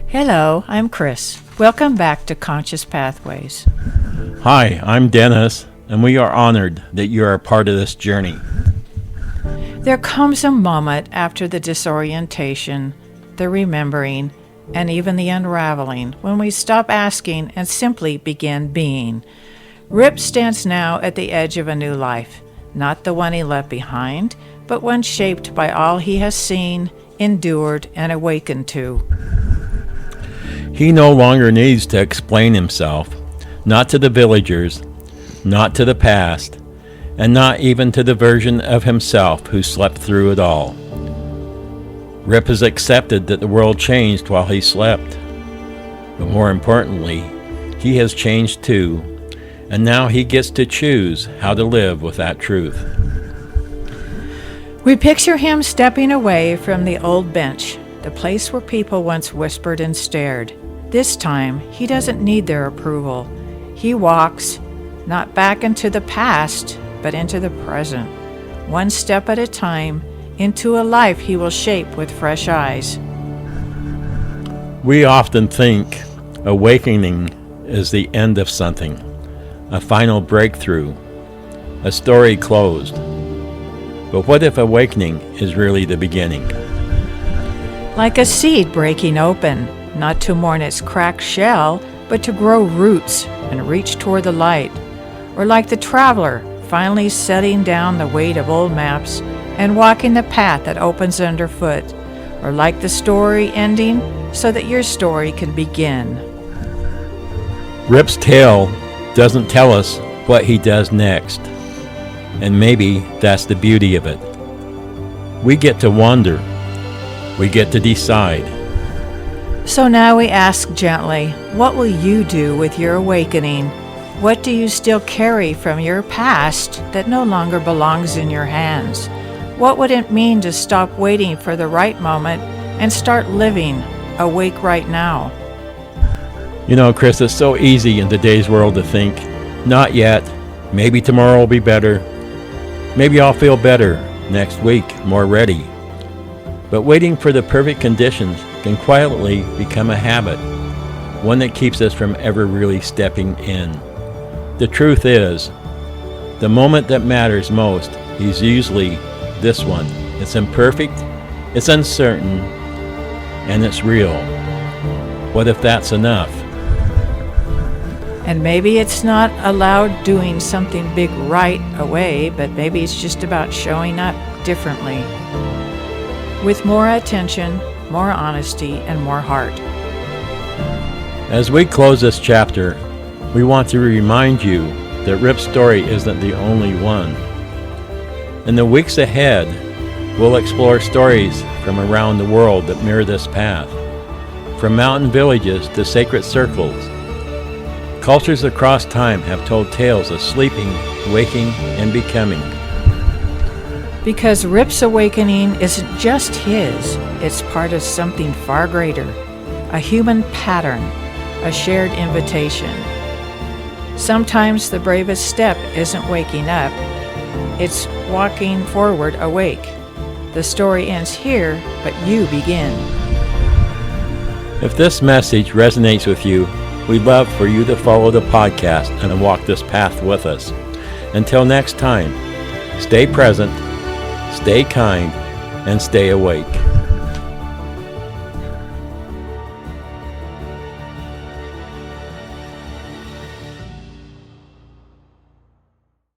Hello, I'm Chris. Welcome back to Conscious Pathways. Hi, I'm Dennis, and we are honored that you are a part of this journey. There comes a moment after the disorientation, the remembering, and even the unraveling when we stop asking and simply begin being. Rip stands now at the edge of a new life, not the one he left behind, but one shaped by all he has seen, endured, and awakened to. He no longer needs to explain himself, not to the villagers, not to the past, and not even to the version of himself who slept through it all. Rip has accepted that the world changed while he slept. But more importantly, he has changed too, and now he gets to choose how to live with that truth. We picture him stepping away from the old bench, the place where people once whispered and stared. This time, he doesn't need their approval. He walks, not back into the past, but into the present, one step at a time, into a life he will shape with fresh eyes. We often think awakening is the end of something, a final breakthrough, a story closed. But what if awakening is really the beginning? Like a seed breaking open, not to mourn its cracked shell, but to grow roots and reach toward the light. Or like the traveler, finally setting down the weight of old maps and walking the path that opens underfoot. Or like the story ending so that your story can begin. Rip's tale doesn't tell us what he does next. And maybe that's the beauty of it. We get to wonder. We get to decide. So now we ask gently, what will you do with your awakening? What do you still carry from your past that no longer belongs in your hands? What would it mean to stop waiting for the right moment and start living, awake right now? You know, Chris, it's so easy in today's world to think, not yet, maybe tomorrow will be better, maybe I'll feel better next week, more ready. But waiting for the perfect conditions can quietly become a habit, one that keeps us from ever really stepping in. The truth is, the moment that matters most is usually this one. It's imperfect, it's uncertain, and it's real. What if that's enough? And maybe it's not allowed doing something big right away, but maybe it's just about showing up differently. With more attention, more honesty, and more heart. As we close this chapter, we want to remind you that Rip's story isn't the only one. In the weeks ahead, we'll explore stories from around the world that mirror this path. From mountain villages to sacred circles, cultures across time have told tales of sleeping, waking, and becoming. Because Rip's awakening isn't just his, it's part of something far greater, a human pattern, a shared invitation. Sometimes the bravest step isn't waking up, it's walking forward awake. The story ends here, but you begin. If this message resonates with you, we'd love for you to follow the podcast and walk this path with us. Until next time, stay present, stay kind, and stay awake.